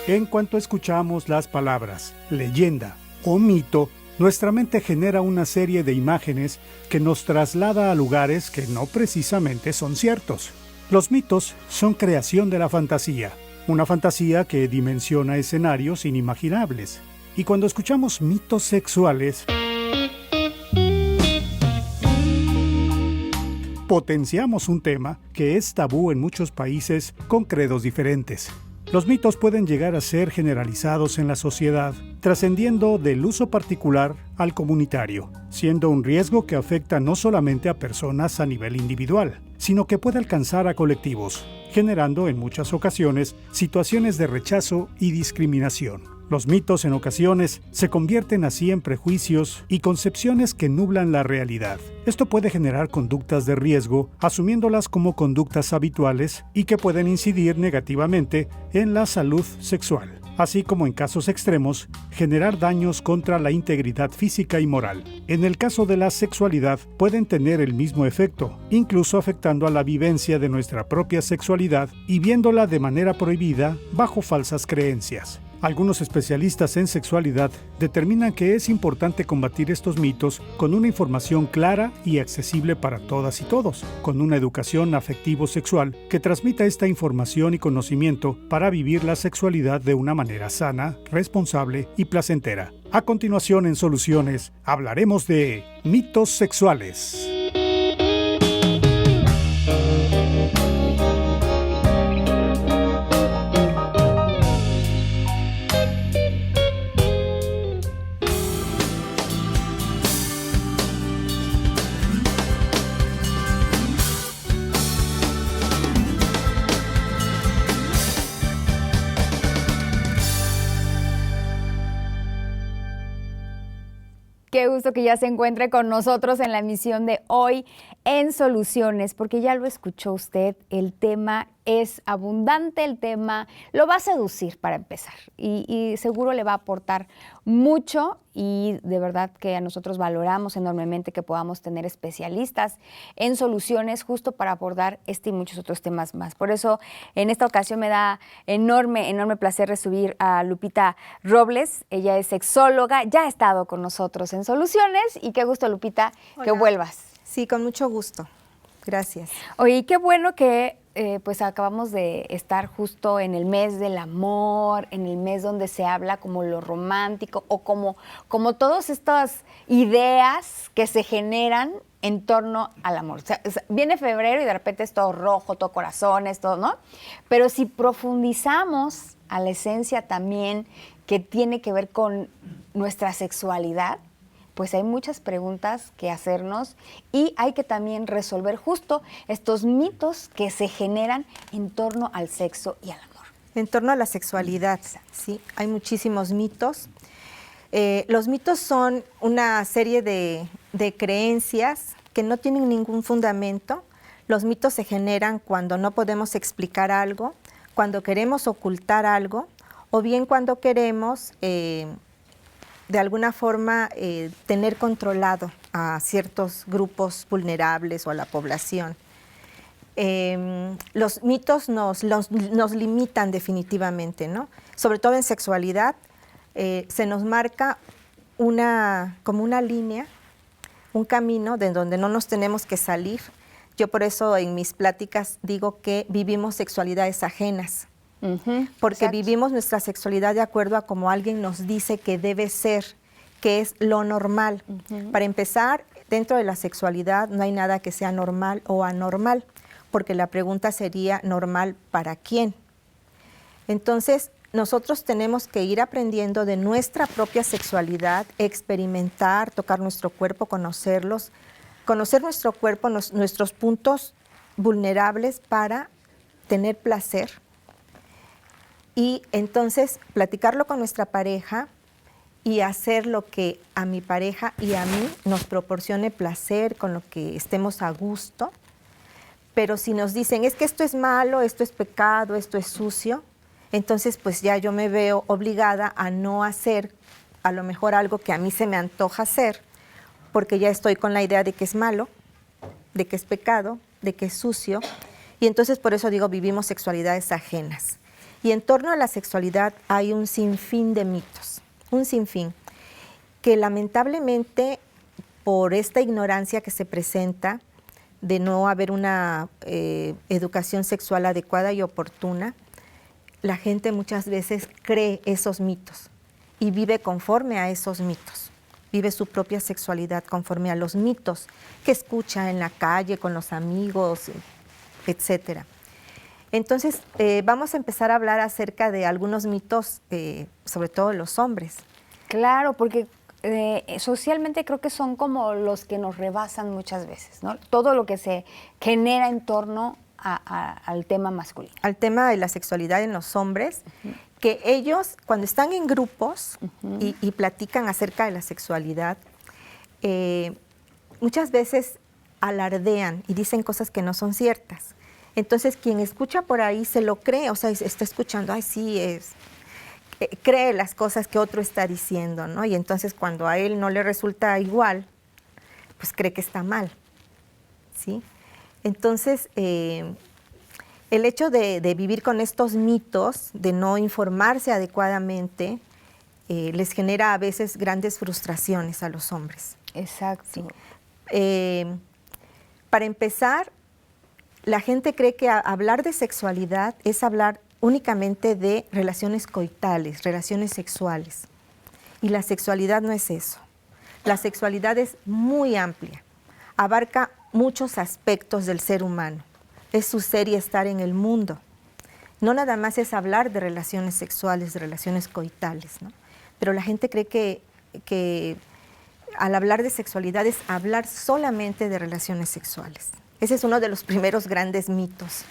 En cuanto escuchamos las palabras leyenda o mito, nuestra mente genera una serie de imágenes que nos traslada a lugares que no precisamente son ciertos. Los mitos son creación de la fantasía, una fantasía que dimensiona escenarios inimaginables. Y cuando escuchamos mitos sexuales, potenciamos un tema que es tabú en muchos países con credos diferentes. Los mitos pueden llegar a ser generalizados en la sociedad, trascendiendo del uso particular al comunitario, siendo un riesgo que afecta no solamente a personas a nivel individual, sino que puede alcanzar a colectivos, generando en muchas ocasiones situaciones de rechazo y discriminación. Los mitos en ocasiones se convierten así en prejuicios y concepciones que nublan la realidad. Esto puede generar conductas de riesgo, asumiéndolas como conductas habituales y que pueden incidir negativamente en la salud sexual, así como en casos extremos, generar daños contra la integridad física y moral. En el caso de la sexualidad, pueden tener el mismo efecto, incluso afectando a la vivencia de nuestra propia sexualidad y viéndola de manera prohibida bajo falsas creencias. Algunos especialistas en sexualidad determinan que es importante combatir estos mitos con una información clara y accesible para todas y todos, con una educación afectivo-sexual que transmita esta información y conocimiento para vivir la sexualidad de una manera sana, responsable y placentera. A continuación, en Soluciones, hablaremos de mitos sexuales. Qué gusto que ya se encuentre con nosotros en la emisión de hoy en Soluciones, porque ya lo escuchó usted, el tema es abundante, el tema lo va a seducir para empezar y seguro le va a aportar mucho y de verdad que a nosotros valoramos enormemente que podamos tener especialistas en soluciones justo para abordar este y muchos otros temas más. Por eso en esta ocasión me da enorme placer recibir a Lupita Robles. Ella es sexóloga, ya ha estado con nosotros en Soluciones y qué gusto, Lupita, Hola. Que vuelvas. Sí, con mucho gusto. Gracias. Oye, qué bueno que pues acabamos de estar justo en el mes del amor, en el mes donde se habla como lo romántico o como todas estas ideas que se generan en torno al amor. O sea, viene febrero y de repente es todo rojo, todo corazones, todo, ¿no? Pero si profundizamos a la esencia también que tiene que ver con nuestra sexualidad, pues hay muchas preguntas que hacernos y hay que también resolver justo estos mitos que se generan en torno al sexo y al amor. En torno a la sexualidad, sí, hay muchísimos mitos. Los mitos son una serie de creencias que no tienen ningún fundamento. Los mitos se generan cuando no podemos explicar algo, cuando queremos ocultar algo o bien cuando queremos de alguna forma tener controlado a ciertos grupos vulnerables o a la población. Los mitos nos limitan definitivamente, ¿no? Sobre todo en sexualidad, se nos marca como una línea, un camino de donde no nos tenemos que salir. Yo por eso en mis pláticas digo que vivimos sexualidades ajenas. Porque exacto, vivimos nuestra sexualidad de acuerdo a como alguien nos dice que debe ser, que es lo normal. Para empezar, dentro de la sexualidad no hay nada que sea normal o anormal, porque la pregunta sería ¿normal para quién? Entonces, nosotros tenemos que ir aprendiendo de nuestra propia sexualidad, experimentar, tocar nuestro cuerpo, conocerlos, conocer nuestro cuerpo, nuestros puntos vulnerables para tener placer. Y entonces platicarlo con nuestra pareja y hacer lo que a mi pareja y a mí nos proporcione placer, con lo que estemos a gusto. Pero si nos dicen, es que esto es malo, esto es pecado, esto es sucio, entonces pues ya yo me veo obligada a no hacer a lo mejor algo que a mí se me antoja hacer, porque ya estoy con la idea de que es malo, de que es pecado, de que es sucio. Y entonces por eso digo, vivimos sexualidades ajenas. Y en torno a la sexualidad hay un sinfín de mitos, un sinfín, que lamentablemente por esta ignorancia que se presenta de no haber una educación sexual adecuada y oportuna, la gente muchas veces cree esos mitos y vive conforme a esos mitos. Vive su propia sexualidad conforme a los mitos que escucha en la calle, con los amigos, etcétera. Entonces, vamos a empezar a hablar acerca de algunos mitos, sobre todo los hombres. Claro, porque socialmente creo que son como los que nos rebasan muchas veces, ¿no? Todo lo que se genera en torno al tema masculino. Al tema de la sexualidad en los hombres, que ellos cuando están en grupos y platican acerca de la sexualidad, muchas veces alardean y dicen cosas que no son ciertas. Entonces, quien escucha por ahí se lo cree, o sea, está escuchando, ay, sí, cree las cosas que otro está diciendo, ¿no? Y entonces, cuando a él no le resulta igual, pues cree que está mal, ¿sí? Entonces, el hecho de vivir con estos mitos, de no informarse adecuadamente, les genera a veces grandes frustraciones a los hombres. Exacto. ¿Sí? Para empezar, la gente cree que hablar de sexualidad es hablar únicamente de relaciones coitales, relaciones sexuales. Y la sexualidad no es eso. La sexualidad es muy amplia, abarca muchos aspectos del ser humano. Es su ser y estar en el mundo. No nada más es hablar de relaciones sexuales, de relaciones coitales, ¿no? Pero la gente cree que al hablar de sexualidad es hablar solamente de relaciones sexuales. Ese es uno de los primeros grandes mitos.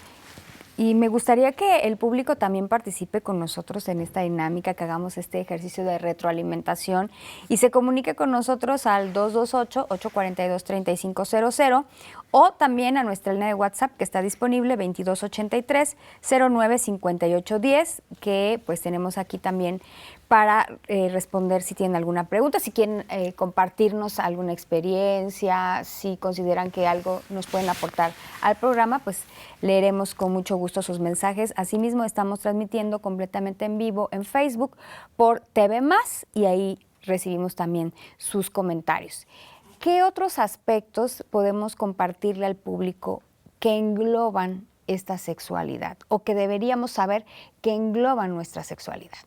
Y me gustaría que el público también participe con nosotros en esta dinámica, que hagamos este ejercicio de retroalimentación y se comunique con nosotros al 228-842-3500 o también a nuestra línea de WhatsApp que está disponible 2283-095810, que pues tenemos aquí también para responder si tienen alguna pregunta, si quieren compartirnos alguna experiencia, si consideran que algo nos pueden aportar al programa, pues leeremos con mucho gusto sus mensajes. Asimismo, estamos transmitiendo completamente en vivo en Facebook por TV Más y ahí recibimos también sus comentarios. ¿Qué otros aspectos podemos compartirle al público que engloban esta sexualidad o que deberíamos saber que engloban nuestra sexualidad?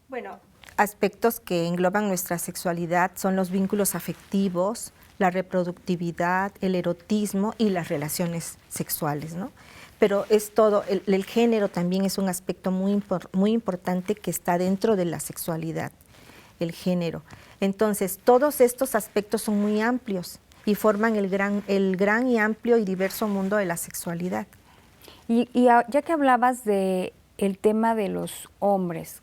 Bueno, aspectos que engloban nuestra sexualidad son los vínculos afectivos, la reproductividad, el erotismo y las relaciones sexuales, ¿no? Pero es todo, el género también es un aspecto muy importante que está dentro de la sexualidad, el género. Entonces, todos estos aspectos son muy amplios y forman el gran y amplio y diverso mundo de la sexualidad. Y ya que hablabas del tema de los hombres,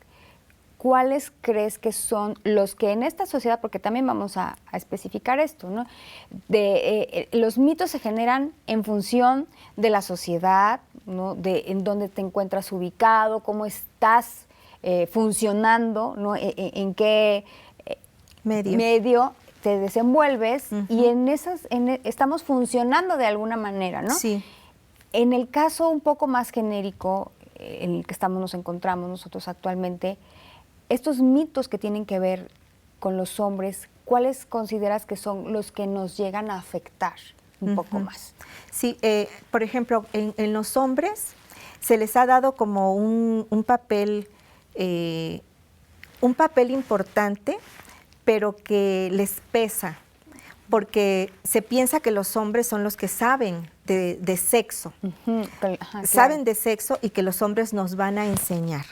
¿cuáles crees que son los que en esta sociedad, porque también vamos a especificar esto, ¿no? Los mitos se generan en función de la sociedad, ¿no? De en dónde te encuentras ubicado, cómo estás funcionando, ¿no? En qué medio te desenvuelves y estamos funcionando de alguna manera, ¿no? Sí. En el caso un poco más genérico en el que nos encontramos nosotros actualmente, estos mitos que tienen que ver con los hombres, ¿cuáles consideras que son los que nos llegan a afectar un poco más? Sí, por ejemplo, en los hombres se les ha dado como un papel importante, pero que les pesa, porque se piensa que los hombres son los que saben de sexo, saben de sexo y que los hombres nos van a enseñar.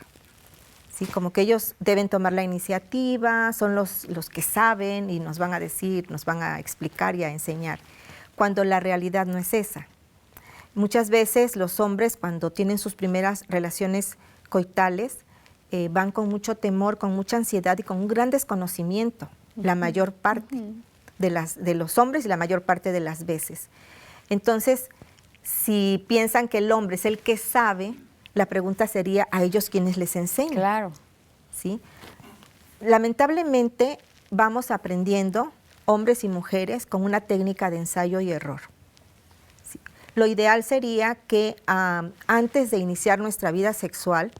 Sí, como que ellos deben tomar la iniciativa, son los que saben y nos van a decir, nos van a explicar y a enseñar, cuando la realidad no es esa. Muchas veces los hombres, cuando tienen sus primeras relaciones coitales, van con mucho temor, con mucha ansiedad y con un gran desconocimiento, la mayor parte de los hombres y la mayor parte de las veces. Entonces, si piensan que el hombre es el que sabe, la pregunta sería a ellos quienes les enseñan. Claro. ¿Sí? Lamentablemente vamos aprendiendo, hombres y mujeres, con una técnica de ensayo y error. ¿Sí? Lo ideal sería que antes de iniciar nuestra vida sexual,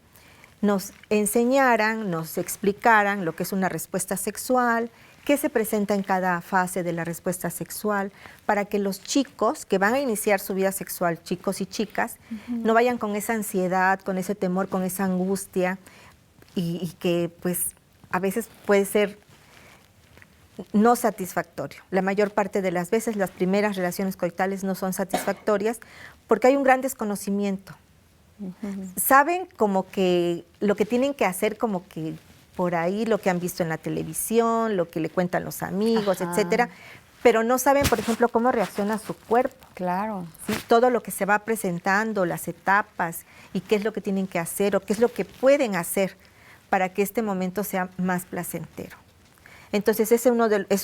nos enseñaran, nos explicaran lo que es una respuesta sexual, qué se presenta en cada fase de la respuesta sexual, para que los chicos que van a iniciar su vida sexual, chicos y chicas, no vayan con esa ansiedad, con ese temor, con esa angustia, y que pues a veces puede ser no satisfactorio. La mayor parte de las veces las primeras relaciones coitales no son satisfactorias porque hay un gran desconocimiento. Saben como que lo que tienen que hacer, como que por ahí lo que han visto en la televisión, lo que le cuentan los amigos, etcétera, pero no saben, por ejemplo, cómo reacciona su cuerpo. Claro. ¿Sí? Todo lo que se va presentando, las etapas y qué es lo que tienen que hacer o qué es lo que pueden hacer para que este momento sea más placentero. Entonces, eso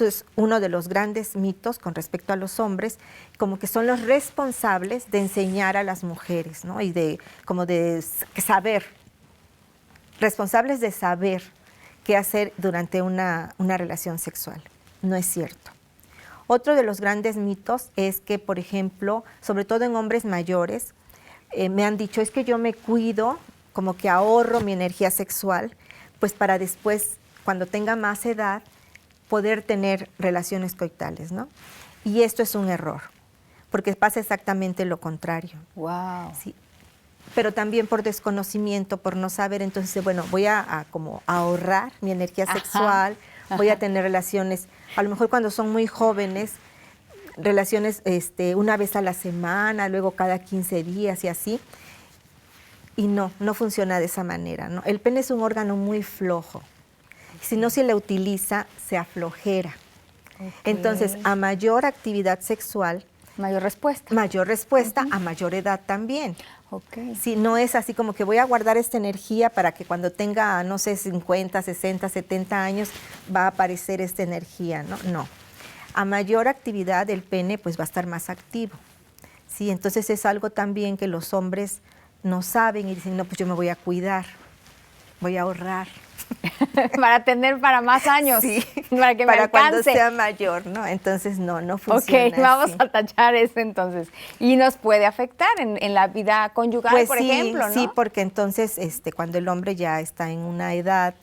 es uno de los grandes mitos con respecto a los hombres, como que son los responsables de enseñar a las mujeres, ¿no? Y de saber, responsables de saber qué hacer durante una relación sexual. No es cierto. Otro de los grandes mitos es que, por ejemplo, sobre todo en hombres mayores, me han dicho, es que yo me cuido, como que ahorro mi energía sexual, pues para después, cuando tenga más edad, poder tener relaciones coitales, ¿no? Y esto es un error, porque pasa exactamente lo contrario. Wow. Sí. Pero también por desconocimiento, por no saber, entonces, bueno, voy a como ahorrar mi energía sexual, voy a tener relaciones, a lo mejor cuando son muy jóvenes, relaciones una vez a la semana, luego cada 15 días y así. Y no funciona de esa manera, ¿no? El pene es un órgano muy flojo. Si no se le utiliza, se aflojera. Okay. Entonces, a mayor actividad sexual, mayor respuesta. Mayor respuesta, a mayor edad también. Okay. Si no es así como que voy a guardar esta energía para que cuando tenga, no sé, 50, 60, 70 años, va a aparecer esta energía, ¿no? No. A mayor actividad, el pene pues va a estar más activo. ¿Sí? Entonces es algo también que los hombres no saben y dicen, no, pues yo me voy a cuidar, voy a ahorrar. Para tener para más años, sí, para que me para alcance. Cuando sea mayor, ¿no? Entonces no funciona. Ok, vamos así. a tachar eso entonces. Y nos puede afectar en la vida conyugal, pues por sí, ejemplo, ¿no? Sí, porque entonces cuando el hombre ya está en una edad,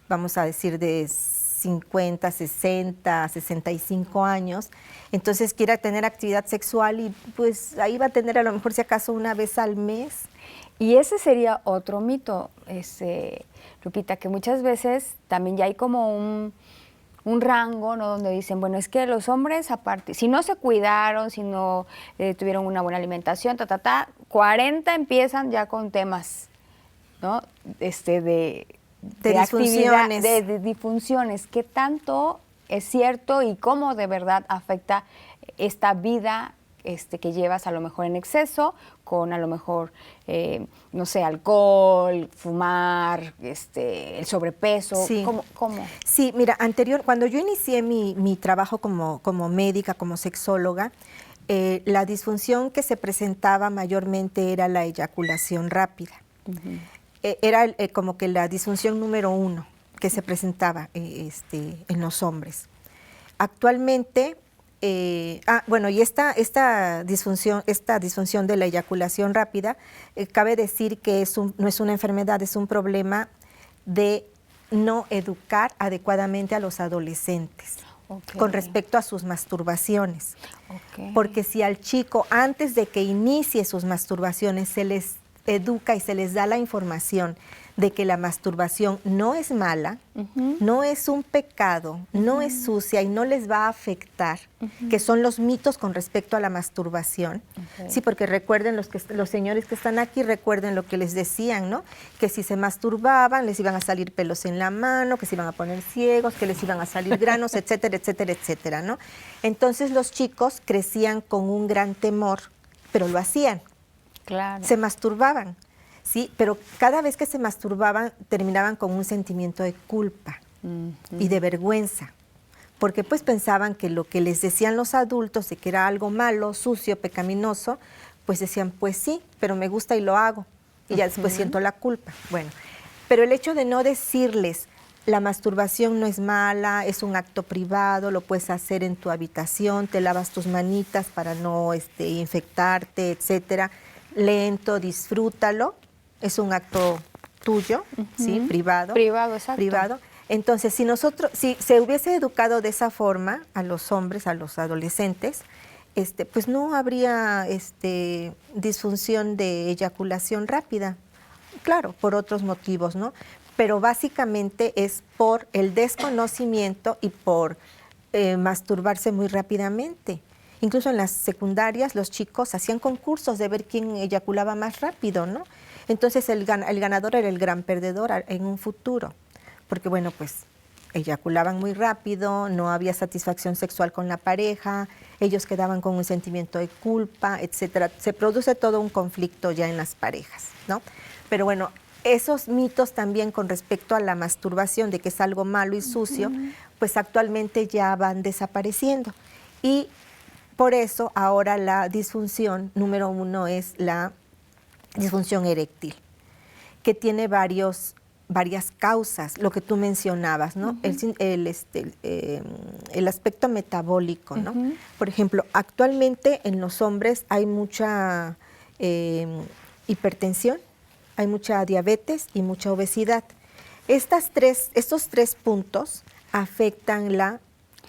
vamos a decir de 50, 60, 65 años, entonces quiera tener actividad sexual y pues ahí va a tener a lo mejor si acaso una vez al mes. Y ese sería otro mito, Lupita, que muchas veces también ya hay como un rango, ¿no? Donde dicen, bueno, es que los hombres aparte, si no se cuidaron, si no tuvieron una buena alimentación, 40 empiezan ya con temas, ¿no? De disfunciones. De disfunciones. ¿Qué tanto es cierto y cómo de verdad afecta esta vida que llevas a lo mejor en exceso, con a lo mejor, no sé, alcohol, fumar, el sobrepeso? Sí. ¿Cómo? Sí, mira, cuando yo inicié mi trabajo como médica, como sexóloga, la disfunción que se presentaba mayormente era la eyaculación rápida. Era como que la disfunción número 1 que se presentaba en los hombres. Actualmente, y esta disfunción de la eyaculación rápida, cabe decir que no es una enfermedad, es un problema de no educar adecuadamente a los adolescentes con respecto a sus masturbaciones. Porque si al chico, antes de que inicie sus masturbaciones, se les educa y se les da la información de que la masturbación no es mala, no es un pecado, no es sucia y no les va a afectar, que son los mitos con respecto a la masturbación. Sí, porque recuerden, los señores que están aquí, recuerden lo que les decían, ¿no? Que si se masturbaban, les iban a salir pelos en la mano, que se iban a poner ciegos, que les iban a salir granos, etcétera, etcétera, etcétera, ¿no? Entonces los chicos crecían con un gran temor, pero lo hacían. Claro. Se masturbaban. Sí, pero cada vez que se masturbaban terminaban con un sentimiento de culpa y de vergüenza, porque pues pensaban que lo que les decían los adultos de que era algo malo, sucio, pecaminoso, pues decían, pues sí, pero me gusta y lo hago, y ya después siento la culpa. Bueno, pero el hecho de no decirles, la masturbación no es mala, es un acto privado, lo puedes hacer en tu habitación, te lavas tus manitas para no infectarte, etcétera, lento, disfrútalo. Es un acto tuyo, ¿sí? Privado. Privado, exacto. Privado. Entonces, si se hubiese educado de esa forma a los hombres, a los adolescentes, pues no habría disfunción de eyaculación rápida. Claro, por otros motivos, ¿no? Pero básicamente es por el desconocimiento y por masturbarse muy rápidamente. Incluso en las secundarias los chicos hacían concursos de ver quién eyaculaba más rápido, ¿no? Entonces el ganador era el gran perdedor en un futuro, porque bueno, pues eyaculaban muy rápido, no había satisfacción sexual con la pareja, ellos quedaban con un sentimiento de culpa, etcétera. Se produce todo un conflicto ya en las parejas, ¿no? Pero bueno, esos mitos también con respecto a la masturbación, de que es algo malo y sucio, pues actualmente ya van desapareciendo. Y por eso ahora la disfunción número 1 es la disfunción eréctil, que tiene varias causas, lo que tú mencionabas, ¿no? El aspecto metabólico, ¿no? Por ejemplo, actualmente en los hombres hay mucha hipertensión, hay mucha diabetes y mucha obesidad. Estos tres puntos afectan la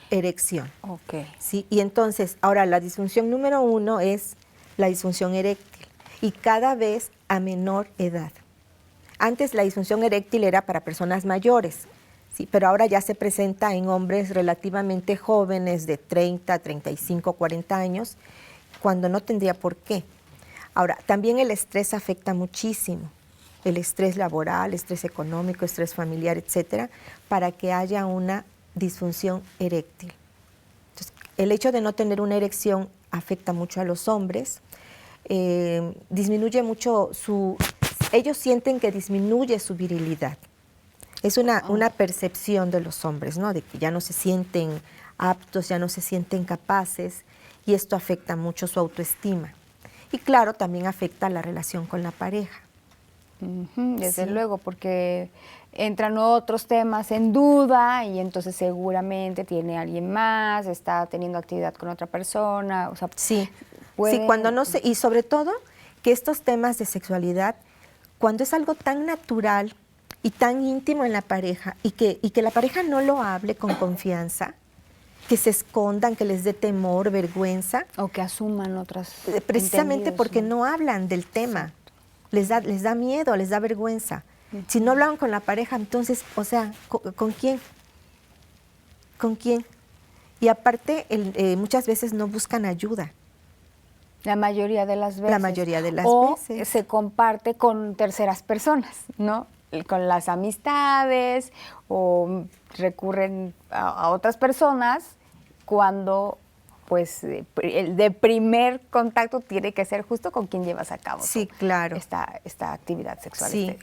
erección. Ok. ¿Sí? Y entonces, ahora la disfunción número 1 es la disfunción eréctil y cada vez a menor edad. Antes la disfunción eréctil era para personas mayores, ¿sí? Pero ahora ya se presenta en hombres relativamente jóvenes de 30, 35, 40 años, cuando no tendría por qué. Ahora, también el estrés afecta muchísimo. El estrés laboral, estrés económico, estrés familiar, etcétera, para que haya una disfunción eréctil. Entonces, el hecho de no tener una erección afecta mucho a los hombres, disminuye mucho ellos sienten que disminuye su virilidad. Es una percepción de los hombres, ¿no? De que ya no se sienten aptos, ya no se sienten capaces, y esto afecta mucho su autoestima. Y claro, también afecta la relación con la pareja. Desde Sí. luego, porque entran otros temas en duda y entonces seguramente tiene alguien más, está teniendo actividad con otra persona, o sea, Sí, puede... sí, cuando no se, y sobre todo que estos temas de sexualidad, cuando es algo tan natural y tan íntimo en la pareja y que la pareja no lo hable con confianza, que se escondan, que les dé temor, vergüenza, O que asuman otras... precisamente porque no hablan del tema. Les da miedo, les da vergüenza. Si no hablaban con la pareja, entonces, o sea, ¿con quién? ¿Con quién? Y aparte, muchas veces no buscan ayuda. La mayoría de las veces. La mayoría de las veces. O se comparte con terceras personas, ¿no? Con las amistades o recurren a otras personas cuando pues el de primer contacto tiene que ser justo con quien llevas a cabo Sí, claro. esta actividad sexual. Sí.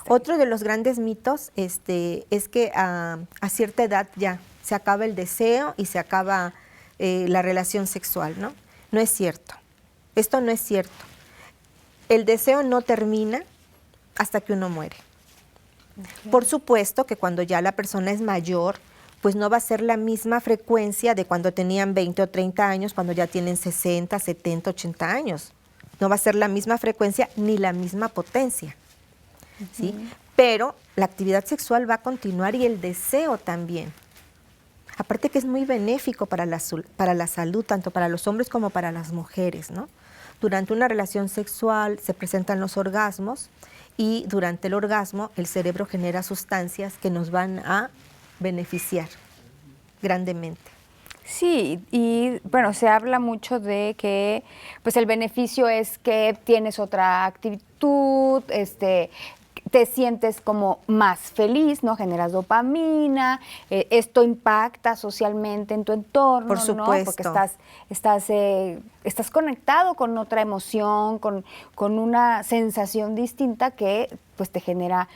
Otro de los grandes mitos es que a cierta edad ya se acaba el deseo y se acaba la relación sexual, ¿no? No es cierto. Esto no es cierto. El deseo no termina hasta que uno muere. Por supuesto que cuando ya la persona es mayor, pues no va a ser la misma frecuencia de cuando tenían 20 o 30 años, cuando ya tienen 60, 70, 80 años. No va a ser la misma frecuencia ni la misma potencia, ¿sí? Pero la actividad sexual va a continuar y el deseo también. Aparte que es muy benéfico para la salud, tanto para los hombres como para las mujeres, ¿no? Durante una relación sexual se presentan los orgasmos y durante el orgasmo el cerebro genera sustancias que nos van a beneficiar grandemente. Sí, y bueno, se habla mucho de que pues el beneficio es que tienes otra actitud, te sientes como más feliz, ¿no? Generas dopamina, esto impacta socialmente en tu entorno, Por supuesto. ¿no? Porque estás conectado con otra emoción, con una sensación distinta que pues te genera,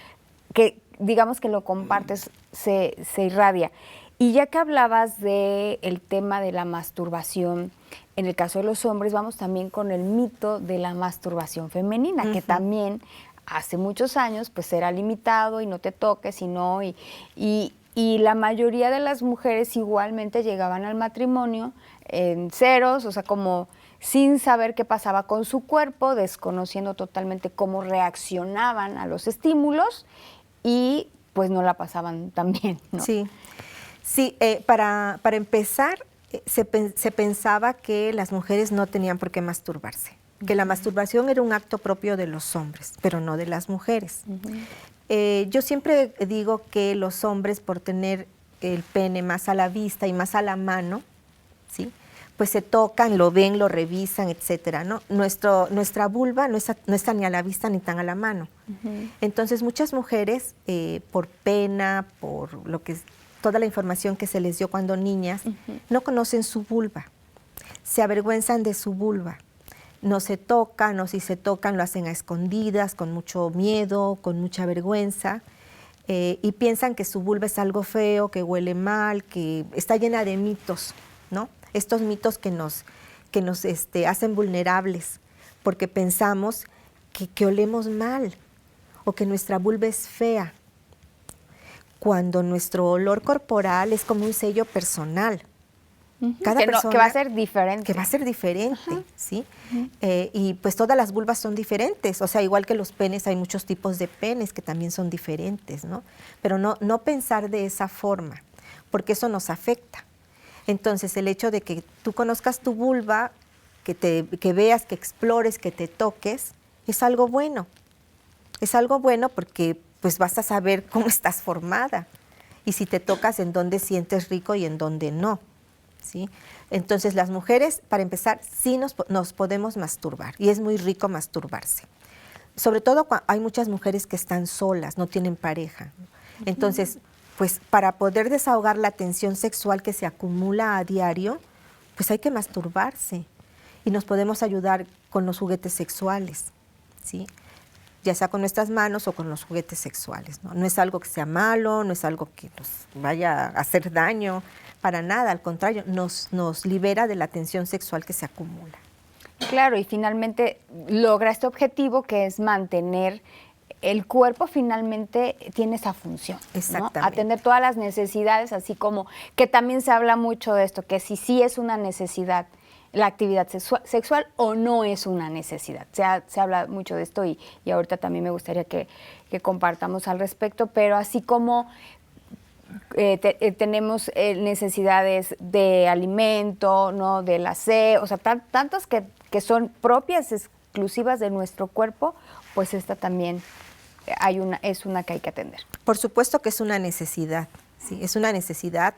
que digamos que lo compartes, se irradia. Y ya que hablabas del tema de la masturbación, en el caso de los hombres, vamos también con el mito de la masturbación femenina, que también hace muchos años pues era limitado y no te toques y no, y la mayoría de las mujeres igualmente llegaban al matrimonio en ceros, o sea, como sin saber qué pasaba con su cuerpo, desconociendo totalmente cómo reaccionaban a los estímulos y pues no la pasaban tan bien, ¿no? Sí, sí, para empezar, se pensaba que las mujeres no tenían por qué masturbarse, que la masturbación era un acto propio de los hombres, pero no de las mujeres. Yo siempre digo que los hombres, por tener el pene más a la vista y más a la mano, ¿sí?, pues se tocan, lo ven, lo revisan, etcétera, ¿no? Nuestra vulva no está ni a la vista ni tan a la mano. Entonces, muchas mujeres, por pena, por toda la información que se les dio cuando niñas, no conocen su vulva, se avergüenzan de su vulva, no se tocan, o si se tocan lo hacen a escondidas, con mucho miedo, con mucha vergüenza, y piensan que su vulva es algo feo, que huele mal, que está llena de mitos, ¿no? Estos mitos que nos hacen vulnerables, porque pensamos que olemos mal o que nuestra vulva es fea, cuando nuestro olor corporal es como un sello personal. Cada persona que va a ser diferente. Que va a ser diferente, ¿sí? Y pues todas las vulvas son diferentes, o sea, igual que los penes, hay muchos tipos de penes que también son diferentes, ¿no? Pero no pensar de esa forma, porque eso nos afecta. Entonces, el hecho de que tú conozcas tu vulva, que veas, que explores, que te toques, es algo bueno. Es algo bueno porque pues vas a saber cómo estás formada y si te tocas, en dónde sientes rico y en dónde no, ¿sí? Entonces, las mujeres, para empezar, sí nos podemos masturbar y es muy rico masturbarse. Sobre todo cuando hay muchas mujeres que están solas, no tienen pareja. Entonces, pues para poder desahogar la tensión sexual que se acumula a diario, pues hay que masturbarse y nos podemos ayudar con los juguetes sexuales, ¿sí? Ya sea con nuestras manos o con los juguetes sexuales, ¿no? No es algo que sea malo, no es algo que nos vaya a hacer daño, para nada, al contrario, nos libera de la tensión sexual que se acumula. Claro, y finalmente logra este objetivo que es mantener el cuerpo, finalmente tiene esa función, ¿no? Exactamente. Atender todas las necesidades, así como que también se habla mucho de esto, que si sí es una necesidad la actividad sexual o no es una necesidad. Se habla mucho de esto y ahorita también me gustaría que compartamos al respecto, pero así como tenemos necesidades de alimento, ¿no?, del aseo, o sea, tantas que son propias, exclusivas de nuestro cuerpo, pues esta también es una que hay que atender. Por supuesto que es una necesidad, sí, es una necesidad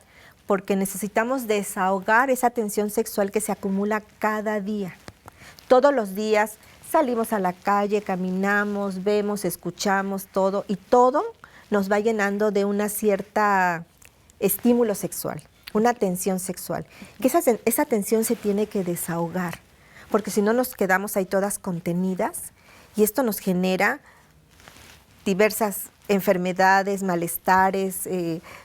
porque necesitamos desahogar esa tensión sexual que se acumula cada día. Todos los días salimos a la calle, caminamos, vemos, escuchamos todo y todo nos va llenando de una cierta estímulo sexual, una tensión sexual. Que esa tensión se tiene que desahogar, porque si no nos quedamos ahí todas contenidas y esto nos genera diversas enfermedades, malestares,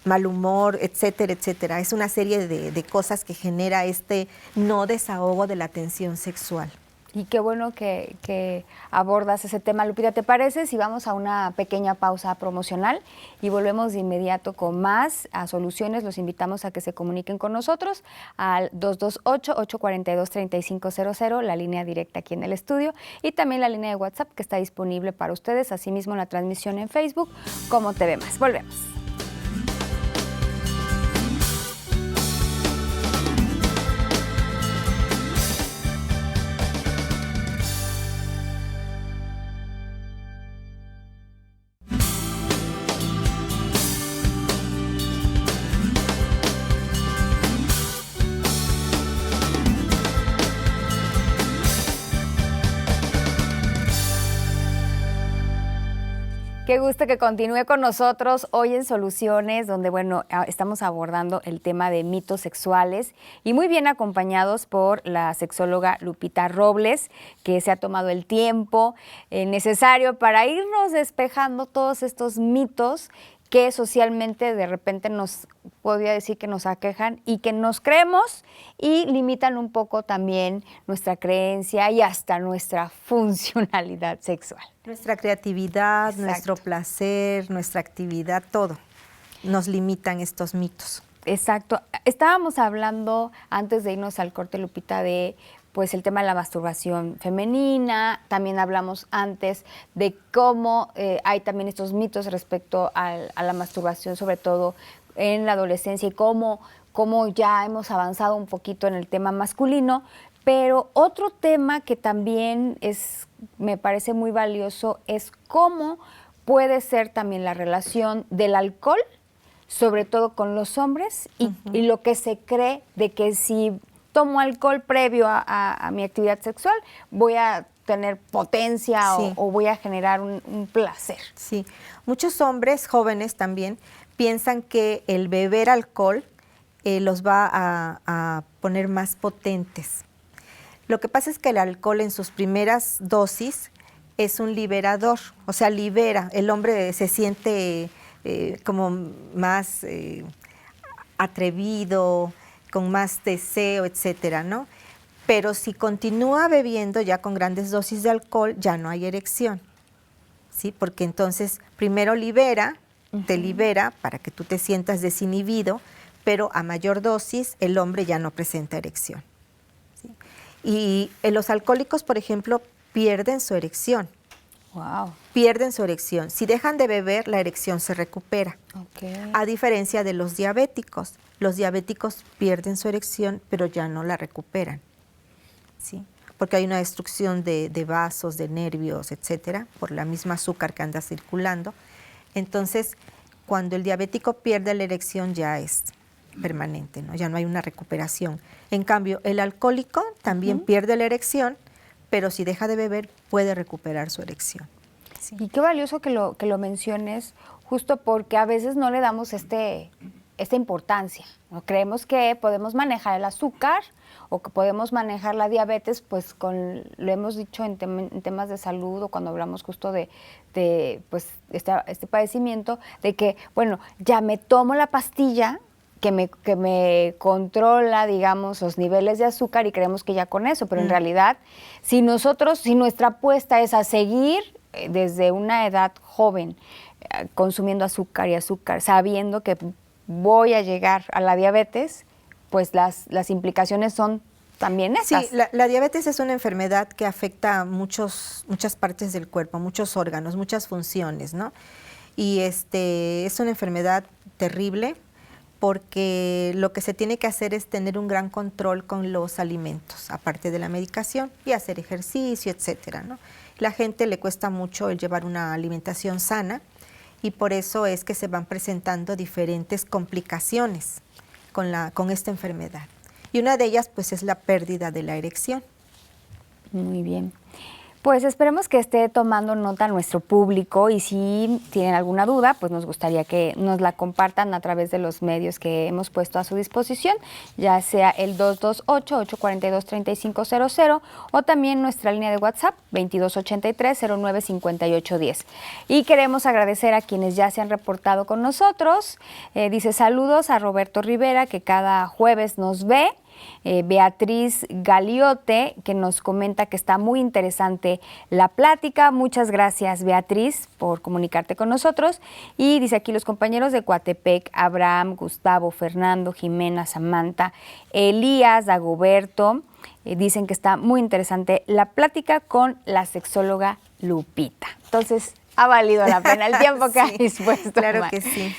mal humor, etcétera, etcétera. Es una serie de cosas que genera este no desahogo de la tensión sexual. Y qué bueno que abordas ese tema, Lupita. ¿Te parece si vamos a una pequeña pausa promocional y volvemos de inmediato con más a Soluciones? Los invitamos a que se comuniquen con nosotros al 228-842-3500, la línea directa aquí en el estudio, y también la línea de WhatsApp que está disponible para ustedes, asimismo la transmisión en Facebook como TV Más. Volvemos. Qué gusto que continúe con nosotros hoy en Soluciones, donde, bueno, estamos abordando el tema de mitos sexuales y muy bien acompañados por la sexóloga Lupita Robles, que se ha tomado el tiempo necesario para irnos despejando todos estos mitos que socialmente de repente nos podría decir que nos aquejan y que nos creemos y limitan un poco también nuestra creencia y hasta nuestra funcionalidad sexual. Nuestra creatividad, Exacto. Nuestro placer, nuestra actividad, todo nos limitan estos mitos. Exacto. Estábamos hablando antes de irnos al corte, Lupita, de pues el tema de la masturbación femenina, también hablamos antes de cómo hay también estos mitos respecto a la masturbación, sobre todo en la adolescencia, y cómo ya hemos avanzado un poquito en el tema masculino. Pero otro tema que también me parece muy valioso es cómo puede ser también la relación del alcohol, sobre todo con los hombres, y lo que se cree de que si tomo alcohol previo a mi actividad sexual, voy a tener potencia o voy a generar un placer. Sí, muchos hombres jóvenes también piensan que el beber alcohol los va a poner más potentes. Lo que pasa es que el alcohol en sus primeras dosis es un liberador, o sea, libera, el hombre se siente como más atrevido, con más deseo, etcétera, ¿no? Pero si continúa bebiendo ya con grandes dosis de alcohol, ya no hay erección, ¿sí? Porque entonces primero te libera para que tú te sientas desinhibido, pero a mayor dosis el hombre ya no presenta erección, ¿sí? Y los alcohólicos, por ejemplo, pierden su erección. Wow. Pierden su erección. Si dejan de beber, la erección se recupera. Okay. A diferencia de los diabéticos. Los diabéticos pierden su erección, pero ya no la recuperan, ¿sí? Porque hay una destrucción de vasos, de nervios, etcétera, por la misma azúcar que anda circulando. Entonces, cuando el diabético pierde la erección, ya es permanente, ¿no? Ya no hay una recuperación. En cambio, el alcohólico también pierde la erección, pero si deja de beber, puede recuperar su erección. Sí. Y qué valioso que lo menciones, justo porque a veces no le damos esta importancia, ¿no? Creemos que podemos manejar el azúcar o que podemos manejar la diabetes, pues lo hemos dicho en temas de salud, o cuando hablamos justo de pues este padecimiento, de que, bueno, ya me tomo la pastilla que me controla, digamos, los niveles de azúcar, y creemos que ya con eso, pero en realidad, si nuestra apuesta es a seguir desde una edad joven consumiendo azúcar y azúcar, sabiendo que voy a llegar a la diabetes, pues las implicaciones son también esas. Sí, la diabetes es una enfermedad que afecta a muchas partes del cuerpo, muchos órganos, muchas funciones, ¿no? Y es una enfermedad terrible, porque lo que se tiene que hacer es tener un gran control con los alimentos, aparte de la medicación, y hacer ejercicio, etcétera, ¿no? La gente le cuesta mucho el llevar una alimentación sana, y por eso es que se van presentando diferentes complicaciones con esta enfermedad. Y una de ellas, pues, es la pérdida de la erección. Muy bien. Pues esperemos que esté tomando nota nuestro público, y si tienen alguna duda, pues nos gustaría que nos la compartan a través de los medios que hemos puesto a su disposición, ya sea el 228-842-3500 o también nuestra línea de WhatsApp 2283-095810. Y queremos agradecer a quienes ya se han reportado con nosotros. Dice saludos a Roberto Rivera, que cada jueves nos ve. Beatriz Galiote, que nos comenta que está muy interesante la plática. Muchas gracias, Beatriz, por comunicarte con nosotros. Y dice aquí los compañeros de Coatepec: Abraham, Gustavo, Fernando, Jimena, Samantha, Elías, Dagoberto, dicen que está muy interesante la plática con la sexóloga Lupita. Entonces, ha valido la pena el tiempo que ha dispuesto. Claro que sí.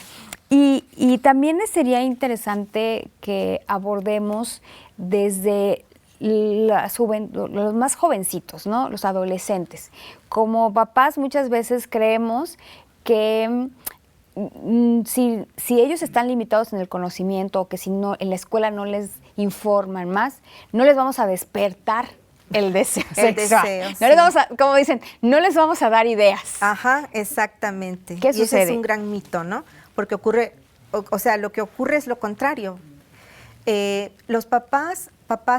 Y también sería interesante que abordemos desde los más jovencitos, ¿no? Los adolescentes. Como papás muchas veces creemos que si ellos están limitados en el conocimiento, o que si no en la escuela no les informan más, no les vamos a despertar el deseo sexual. No les vamos a, como dicen, no les vamos a dar ideas. Ajá, exactamente. ¿Qué sucede? Ese es un gran mito, ¿no? Porque ocurre, o sea, lo que ocurre es lo contrario. Los papás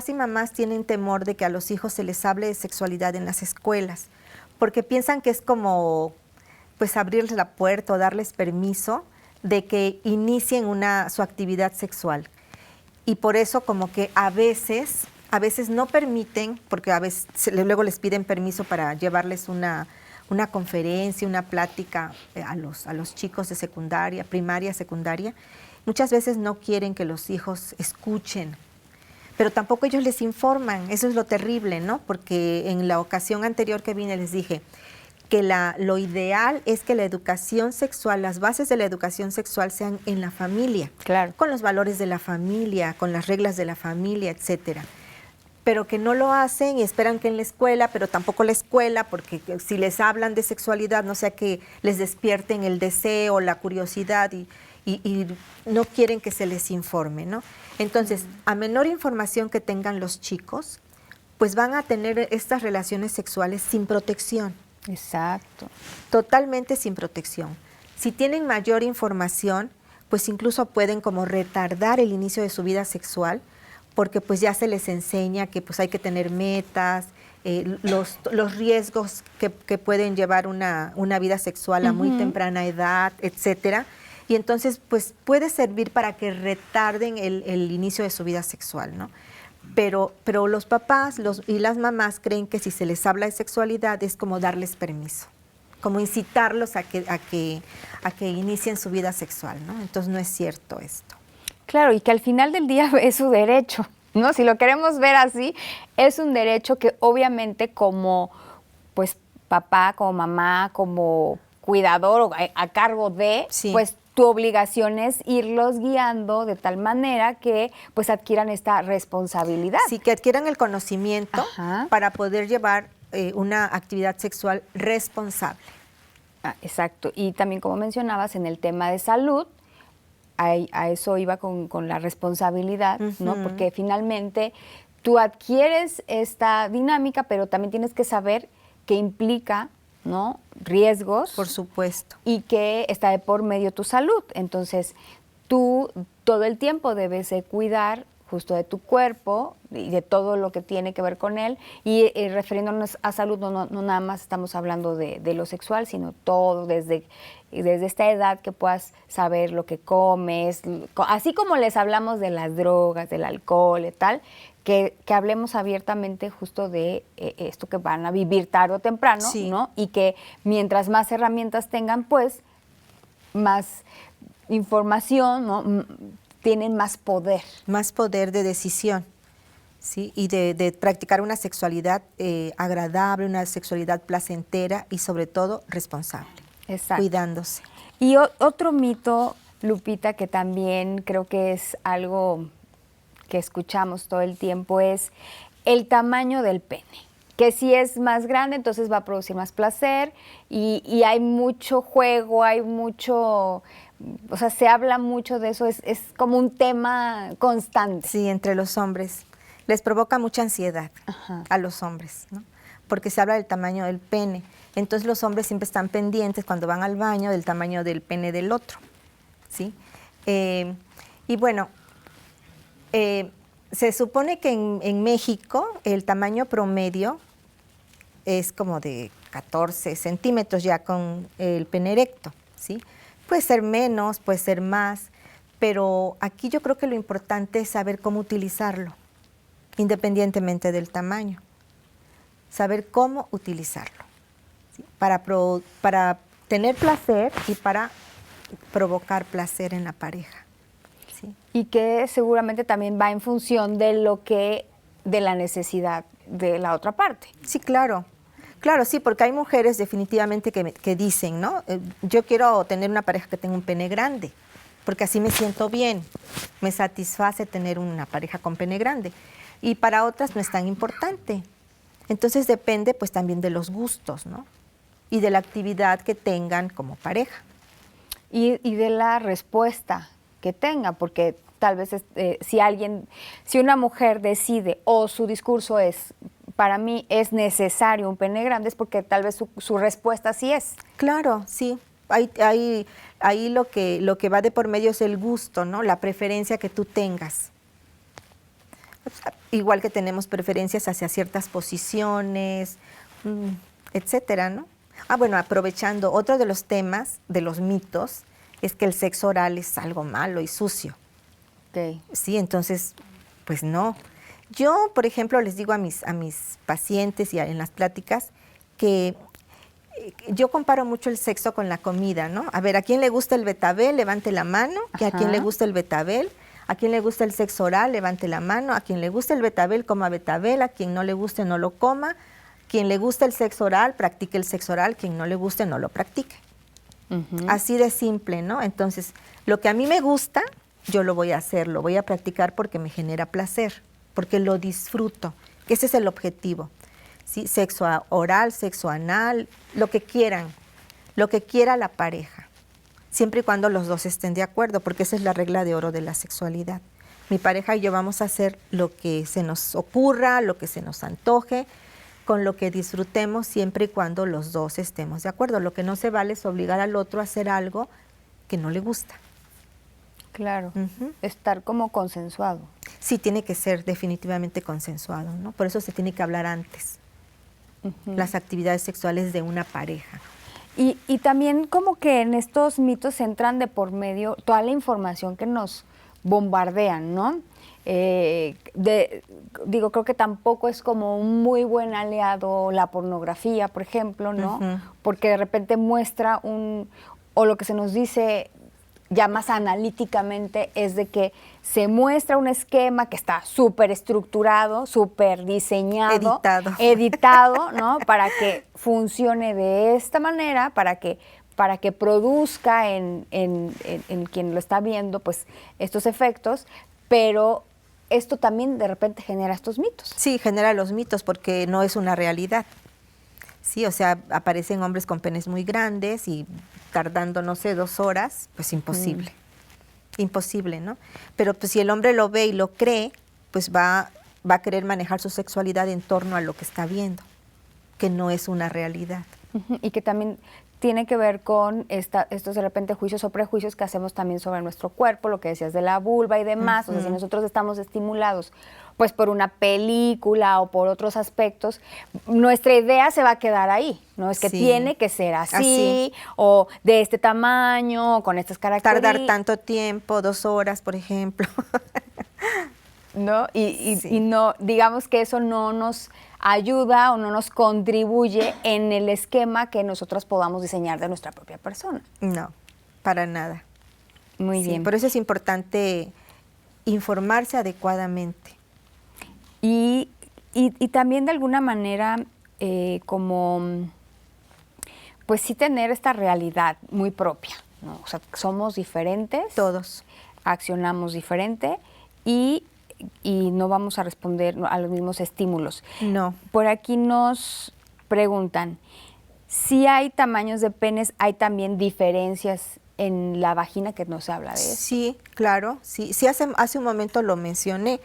y mamás tienen temor de que a los hijos se les hable de sexualidad en las escuelas, porque piensan que es como, pues, abrirles la puerta o darles permiso de que inicien su actividad sexual. Y por eso como que a veces no permiten, porque a veces luego les piden permiso para llevarles una conferencia, una plática a los chicos de secundaria, primaria, secundaria. Muchas veces no quieren que los hijos escuchen, pero tampoco ellos les informan. Eso es lo terrible, ¿no? Porque en la ocasión anterior que vine les dije que lo ideal es que la educación sexual, las bases de la educación sexual sean en la familia, Claro. con los valores de la familia, con las reglas de la familia, etcétera. Pero que no lo hacen y esperan que en la escuela, pero tampoco la escuela, porque si les hablan de sexualidad, no sea que les despierten el deseo, la curiosidad y no quieren que se les informe, ¿no? Entonces, a menor información que tengan los chicos, pues van a tener estas relaciones sexuales sin protección. Exacto. Totalmente sin protección. Si tienen mayor información, pues incluso pueden como retardar el inicio de su vida sexual, porque pues ya se les enseña que pues hay que tener metas, los riesgos que pueden llevar una vida sexual a muy temprana edad, etcétera. Y entonces pues puede servir para que retarden el inicio de su vida sexual, ¿no? Pero los papás y las mamás creen que si se les habla de sexualidad es como darles permiso, como incitarlos a que inicien su vida sexual, ¿no? Entonces no es cierto esto. Claro, y que al final del día es su derecho, ¿no? Si lo queremos ver así, es un derecho que obviamente como pues papá, como mamá, como cuidador o a cargo de, Sí. pues tu obligación es irlos guiando de tal manera que pues adquieran esta responsabilidad. Sí, que adquieran el conocimiento Ajá. para poder llevar una actividad sexual responsable. Ah, exacto. Y también, como mencionabas, en el tema de salud, a eso iba con la responsabilidad, ¿no? Ujú. Porque finalmente tú adquieres esta dinámica, pero también tienes que saber que implica, ¿no?, riesgos. Por supuesto. Y que está de por medio tu salud. Entonces, tú todo el tiempo debes de cuidar justo de tu cuerpo y de todo lo que tiene que ver con él. Y refiriéndonos a salud, no nada más estamos hablando de lo sexual, sino todo desde esta edad que puedas saber lo que comes, así como les hablamos de las drogas, del alcohol y tal, que hablemos abiertamente justo de esto que van a vivir tarde o temprano, Sí. ¿no? Y que mientras más herramientas tengan, pues, más información, ¿no? Tienen más poder. Más poder de decisión, ¿sí? Y de practicar una sexualidad agradable, una sexualidad placentera y sobre todo responsable, Exacto. cuidándose. Y otro mito, Lupita, que también creo que es algo que escuchamos todo el tiempo, es el tamaño del pene. Que si es más grande, entonces va a producir más placer y hay mucho juego, hay mucho, o sea, se habla mucho de eso, es como un tema constante. Sí, entre los hombres. Les provoca mucha ansiedad Ajá. a los hombres, ¿no? Porque se habla del tamaño del pene. Entonces los hombres siempre están pendientes cuando van al baño del tamaño del pene del otro, ¿sí? Y bueno, se supone que en México el tamaño promedio es como de 14 centímetros ya con el pene erecto, ¿sí? Puede ser menos, puede ser más, pero aquí yo creo que lo importante es saber cómo utilizarlo, independientemente del tamaño. Saber cómo utilizarlo, ¿sí? Para tener placer y para provocar placer en la pareja, ¿sí? Y que seguramente también va en función de la necesidad de la otra parte. Sí, claro. Claro, sí, porque hay mujeres definitivamente que dicen, ¿no? Yo quiero tener una pareja que tenga un pene grande, porque así me siento bien, me satisface tener una pareja con pene grande. Y para otras no es tan importante. Entonces depende pues también de los gustos, ¿no? Y de la actividad que tengan como pareja. Y de la respuesta que tenga, porque tal vez si una mujer decide o su discurso es, para mí es necesario un pene grande, es porque tal vez su respuesta sí es. Claro, sí. Ahí lo que va de por medio es el gusto, ¿no? La preferencia que tú tengas. Igual que tenemos preferencias hacia ciertas posiciones, etcétera, ¿no? Bueno, aprovechando, otro de los temas, de los mitos, es que el sexo oral es algo malo y sucio. Okay. Sí, entonces, pues no. Yo, por ejemplo, les digo a mis pacientes y en las pláticas que yo comparo mucho el sexo con la comida, ¿no? A ver, ¿a quién le gusta el betabel? Levante la mano. ¿Y a quién le gusta el betabel? A quien le gusta el sexo oral, levante la mano. A quien le gusta el betabel, coma betabel. A quien no le guste, no lo coma. Quien le gusta el sexo oral, practique el sexo oral. Quien no le guste, no lo practique. Así de simple, ¿no? Entonces, lo que a mí me gusta, yo lo voy a hacer, lo voy a practicar porque me genera placer, porque lo disfruto. Ese es el objetivo. ¿Sí? Sexo oral, sexo anal, lo que quieran, lo que quiera la pareja, siempre y cuando los dos estén de acuerdo, porque esa es la regla de oro de la sexualidad. Mi pareja y yo vamos a hacer lo que se nos ocurra, lo que se nos antoje, con lo que disfrutemos, siempre y cuando los dos estemos de acuerdo. Lo que no se vale es obligar al otro a hacer algo que no le gusta. Claro, estar como consensuado. Sí, tiene que ser definitivamente consensuado, ¿no? Por eso se tiene que hablar antes, las actividades sexuales de una pareja. Y también como que en estos mitos entran de por medio toda la información que nos bombardean, ¿no? Creo que tampoco es como un muy buen aliado la pornografía, por ejemplo, ¿no? Porque de repente muestra o lo que se nos dice ya más analíticamente es de que se muestra un esquema que está súper estructurado, súper diseñado, editado, ¿no? Para que funcione de esta manera, para que produzca en quien lo está viendo, pues, estos efectos, pero esto también de repente genera estos mitos. Sí, genera los mitos porque no es una realidad. Sí, o sea, aparecen hombres con penes muy grandes y tardando, no sé, 2 horas, pues imposible. Imposible, ¿no? Pero pues si el hombre lo ve y lo cree, pues va a querer manejar su sexualidad en torno a lo que está viendo, que no es una realidad. Y que también tiene que ver con estos de repente juicios o prejuicios que hacemos también sobre nuestro cuerpo, lo que decías de la vulva y demás. O sea, si nosotros estamos estimulados pues por una película o por otros aspectos, nuestra idea se va a quedar ahí, ¿no? Es que tiene que ser así, o de este tamaño, o con estas características. Tardar tanto tiempo, 2 horas, por ejemplo. ¿No? Y no, digamos que eso no nos ayuda o no nos contribuye en el esquema que nosotros podamos diseñar de nuestra propia persona. No, para nada. Muy bien. Por eso es importante informarse adecuadamente. Y también de alguna manera como, pues sí tener esta realidad muy propia, ¿no? O sea, somos diferentes. Todos. Accionamos diferente y no vamos a responder a los mismos estímulos. No. Por aquí nos preguntan, si hay tamaños de penes, ¿hay también diferencias en la vagina, que no se habla de eso? Sí, claro. Sí, hace un momento lo mencioné,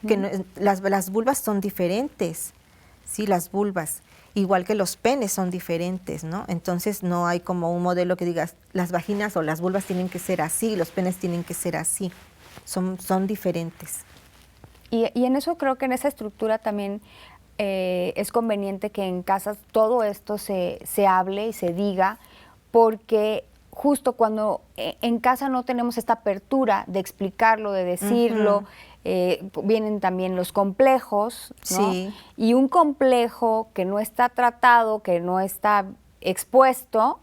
que las vulvas son diferentes. Sí, las vulvas. Igual que los penes son diferentes, ¿no? Entonces no hay como un modelo que digas, las vaginas o las vulvas tienen que ser así, los penes tienen que ser así. Son diferentes. Y en eso creo que en esa estructura también es conveniente que en casa todo esto se hable y se diga, porque justo cuando en casa no tenemos esta apertura de explicarlo, de decirlo, vienen también los complejos, ¿no? Sí. Y un complejo que no está tratado, que no está expuesto,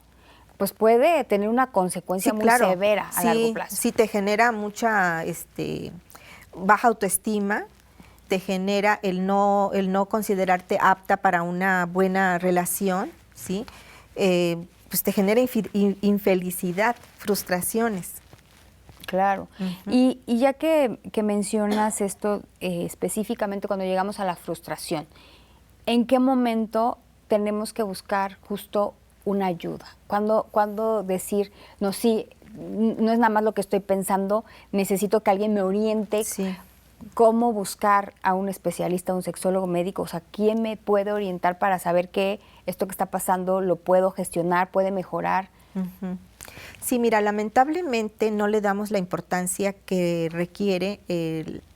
pues puede tener una consecuencia muy severa a largo plazo. Sí, te genera mucha baja autoestima, te genera el no considerarte apta para una buena relación, ¿sí? Pues te genera infelicidad, frustraciones. Claro. Y ya que mencionas esto específicamente cuando llegamos a la frustración, ¿en qué momento tenemos que buscar justo una ayuda? ¿Cuándo decir, no, sí, no es nada más lo que estoy pensando, necesito que alguien me oriente? Sí. ¿Cómo buscar a un especialista, a un sexólogo médico? O sea, ¿quién me puede orientar para saber que esto que está pasando lo puedo gestionar, puede mejorar? Sí, mira, lamentablemente no le damos la importancia que requiere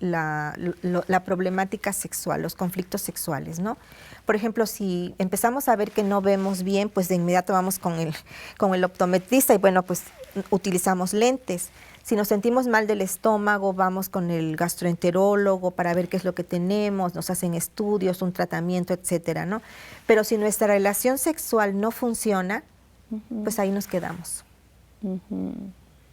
la problemática sexual, los conflictos sexuales, ¿no? Por ejemplo, si empezamos a ver que no vemos bien, pues de inmediato vamos con el optometrista y bueno, pues utilizamos lentes. Si nos sentimos mal del estómago, vamos con el gastroenterólogo para ver qué es lo que tenemos, nos hacen estudios, un tratamiento, etcétera, ¿no? Pero si nuestra relación sexual no funciona, pues ahí nos quedamos.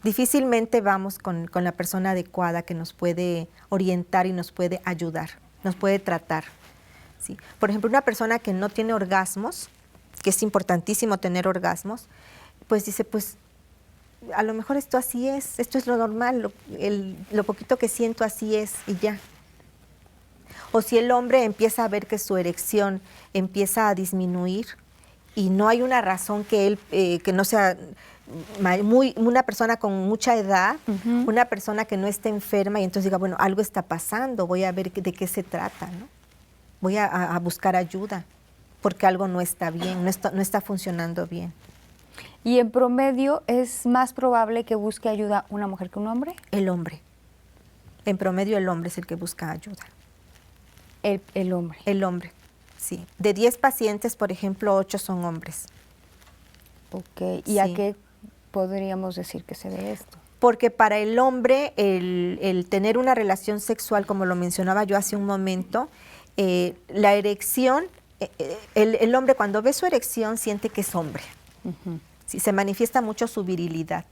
difícilmente vamos con la persona adecuada que nos puede orientar y nos puede ayudar, nos puede tratar. ¿Sí? Por ejemplo, una persona que no tiene orgasmos, que es importantísimo tener orgasmos, pues dice, pues a lo mejor esto así es, esto es lo normal, lo poquito que siento así es y ya. O si el hombre empieza a ver que su erección empieza a disminuir y no hay una razón que él, que no sea una persona con mucha edad, una persona que no esté enferma y entonces diga, bueno, algo está pasando, voy a ver de qué se trata, ¿no? Voy a buscar ayuda porque algo no está bien, no está funcionando bien. ¿Y en promedio es más probable que busque ayuda una mujer que un hombre? El hombre. En promedio el hombre es el que busca ayuda. El hombre. El hombre, sí. De 10 pacientes, por ejemplo, 8 son hombres. Ok. ¿Y sí. a qué podríamos decir que se debe esto? Porque para el hombre el tener una relación sexual, como lo mencionaba yo hace un momento, la erección, el hombre cuando ve su erección siente que es hombre. Sí, se manifiesta mucho su virilidad.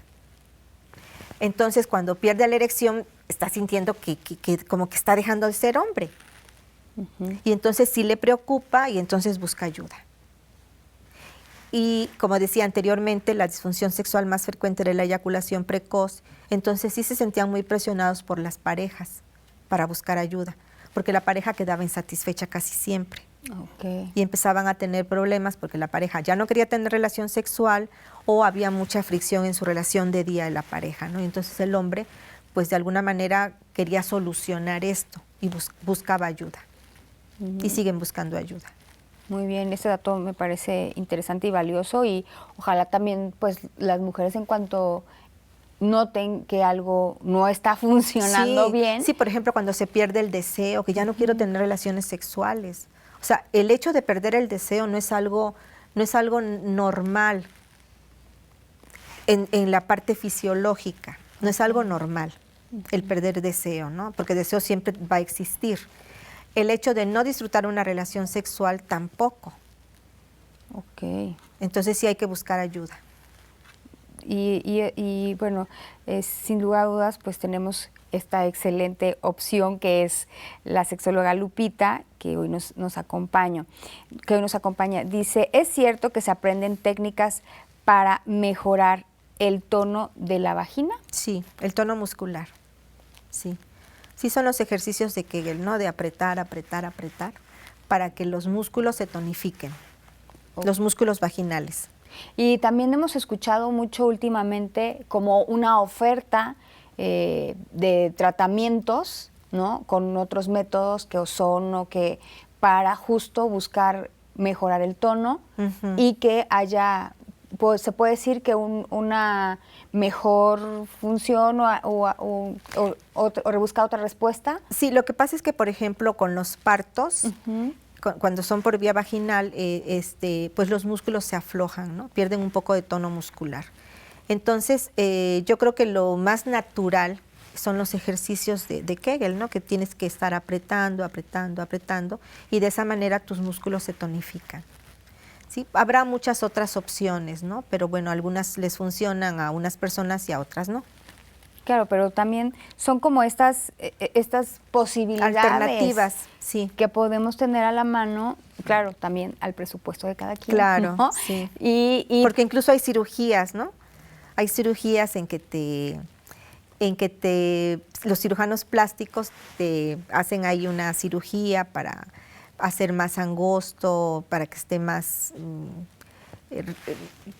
Entonces, cuando pierde la erección, está sintiendo que como que está dejando de ser hombre. Y entonces sí le preocupa y entonces busca ayuda. Y como decía anteriormente, la disfunción sexual más frecuente era la eyaculación precoz. Entonces sí se sentían muy presionados por las parejas para buscar ayuda, porque la pareja quedaba insatisfecha casi siempre. Okay. Y empezaban a tener problemas porque la pareja ya no quería tener relación sexual o había mucha fricción en su relación de día de la pareja, ¿no? Y entonces el hombre, pues de alguna manera quería solucionar esto y buscaba ayuda. Y siguen buscando ayuda. Muy bien, ese dato me parece interesante y valioso y ojalá también pues las mujeres en cuanto noten que algo no está funcionando bien. Sí, por ejemplo, cuando se pierde el deseo, que ya no quiero tener relaciones sexuales. O sea, el hecho de perder el deseo no es algo normal en la parte fisiológica, no es algo normal el perder deseo, ¿no? Porque el deseo siempre va a existir. El hecho de no disfrutar una relación sexual tampoco. Ok. Entonces sí hay que buscar ayuda. Y bueno, sin lugar a dudas, pues tenemos esta excelente opción que es la sexóloga Lupita, que hoy nos acompaña. Dice, ¿es cierto que se aprenden técnicas para mejorar el tono de la vagina? Sí, el tono muscular, sí. Sí son los ejercicios de Kegel, ¿no? De apretar, apretar, apretar, para que los músculos se tonifiquen, los músculos vaginales. Y también hemos escuchado mucho últimamente como una oferta de tratamientos, ¿no? Con otros métodos que ozono, que para justo buscar mejorar el tono y que haya, pues se puede decir que una mejor función o rebuscar otra respuesta. Sí, lo que pasa es que, por ejemplo, con los partos, cuando son por vía vaginal, pues los músculos se aflojan, ¿no? Pierden un poco de tono muscular. Entonces, yo creo que lo más natural son los ejercicios de Kegel, ¿no? Que tienes que estar apretando, apretando, apretando, y de esa manera tus músculos se tonifican. ¿Sí? Habrá muchas otras opciones, ¿no? Pero bueno, algunas les funcionan a unas personas y a otras no. Claro, pero también son como estas posibilidades alternativas, sí, que podemos tener a la mano, claro, también al presupuesto de cada quien. Claro, ¿no? sí. Y porque incluso hay cirugías, ¿no? Hay cirugías en que los cirujanos plásticos te hacen ahí una cirugía para hacer más angosto, para que esté más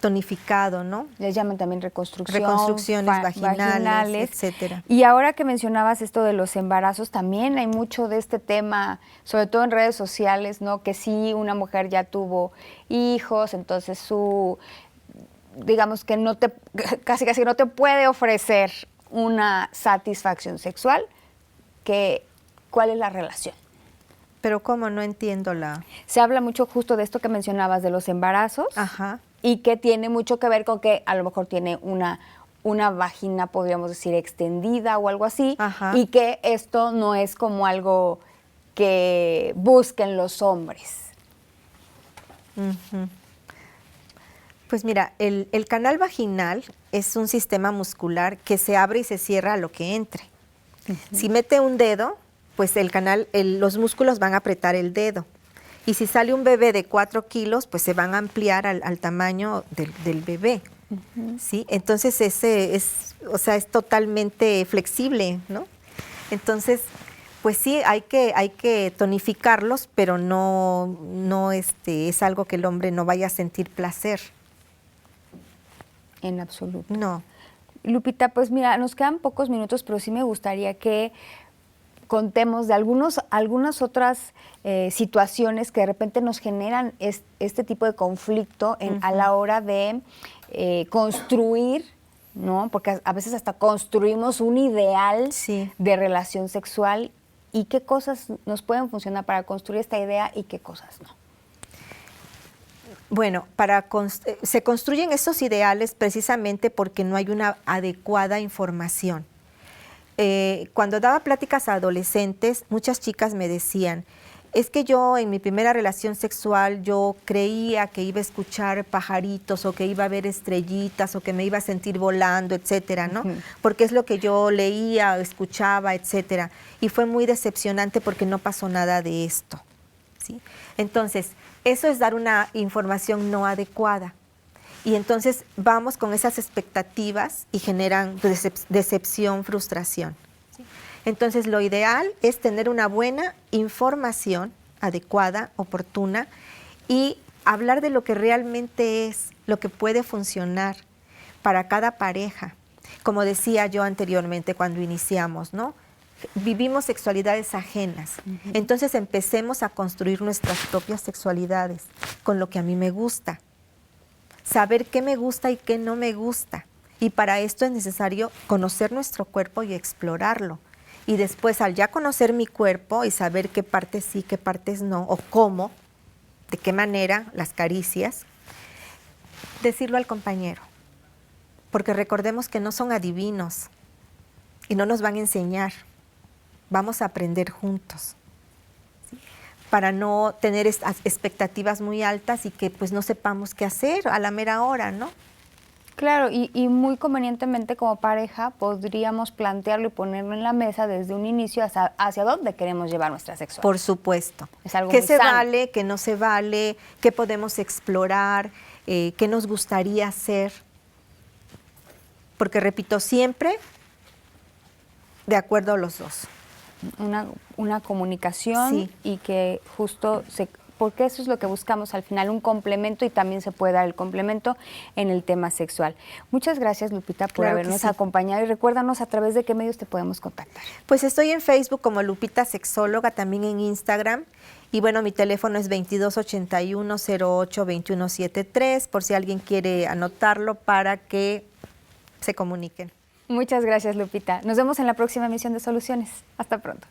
tonificado, ¿no? Les llaman también reconstrucciones vaginales, etcétera. Y ahora que mencionabas esto de los embarazos, también hay mucho de este tema, sobre todo en redes sociales, ¿no? Que sí, una mujer ya tuvo hijos, entonces digamos que casi no te puede ofrecer una satisfacción sexual. ¿Cuál es la relación? Pero ¿cómo? No entiendo Se habla mucho justo de esto que mencionabas de los embarazos. Ajá. Y que tiene mucho que ver con que a lo mejor tiene una vagina, podríamos decir, extendida o algo así. Ajá. Y que esto no es como algo que busquen los hombres. Pues mira, el canal vaginal es un sistema muscular que se abre y se cierra a lo que entre. Si mete un dedo, pues los músculos van a apretar el dedo. Y si sale un bebé de 4 kilos, pues se van a ampliar al tamaño del bebé. ¿Sí? Entonces es totalmente flexible, ¿no? Entonces, pues sí, hay que tonificarlos, pero no es algo que el hombre no vaya a sentir placer. En absoluto. No. Lupita, pues mira, nos quedan pocos minutos, pero sí me gustaría que contemos de algunas otras situaciones que de repente nos generan este tipo de conflicto a la hora de construir, ¿no? Porque a veces hasta construimos un ideal de relación sexual, y qué cosas nos pueden funcionar para construir esta idea y qué cosas no. Bueno, se construyen esos ideales precisamente porque no hay una adecuada información. Cuando daba pláticas a adolescentes, muchas chicas me decían, es que yo en mi primera relación sexual yo creía que iba a escuchar pajaritos o que iba a ver estrellitas o que me iba a sentir volando, etcétera, ¿no? Porque es lo que yo leía, escuchaba, etcétera. Y fue muy decepcionante porque no pasó nada de esto, ¿sí? Entonces, eso es dar una información no adecuada. Y entonces vamos con esas expectativas y generan decepción, frustración. ¿Sí? Entonces lo ideal es tener una buena información adecuada, oportuna, y hablar de lo que realmente es, lo que puede funcionar para cada pareja. Como decía yo anteriormente cuando iniciamos, ¿no? Vivimos sexualidades ajenas. Entonces empecemos a construir nuestras propias sexualidades con lo que a mí me gusta. Saber qué me gusta y qué no me gusta. Y para esto es necesario conocer nuestro cuerpo y explorarlo. Y después, al ya conocer mi cuerpo y saber qué partes sí, qué partes no, o cómo, de qué manera, las caricias, decirlo al compañero. Porque recordemos que no son adivinos y no nos van a enseñar. Vamos a aprender juntos, ¿sí? Para no tener expectativas muy altas y que pues no sepamos qué hacer a la mera hora, ¿no? Claro, y muy convenientemente como pareja podríamos plantearlo y ponerlo en la mesa desde un inicio hacia dónde queremos llevar nuestra sexualidad. Por supuesto. Es algo ¿Qué muy se sano. vale, qué no se vale, qué podemos explorar, qué nos gustaría hacer? Porque repito, siempre de acuerdo a los dos. Una comunicación, Sí. y que justo porque eso es lo que buscamos al final, un complemento, y también se puede dar el complemento en el tema sexual. Muchas gracias, Lupita, por Claro que habernos sí. acompañado, y recuérdanos a través de qué medios te podemos contactar. Pues estoy en Facebook como Lupita Sexóloga, también en Instagram. Y bueno, mi teléfono es 2281-08-2173, por si alguien quiere anotarlo para que se comuniquen. Muchas gracias, Lupita. Nos vemos en la próxima emisión de Soluciones. Hasta pronto.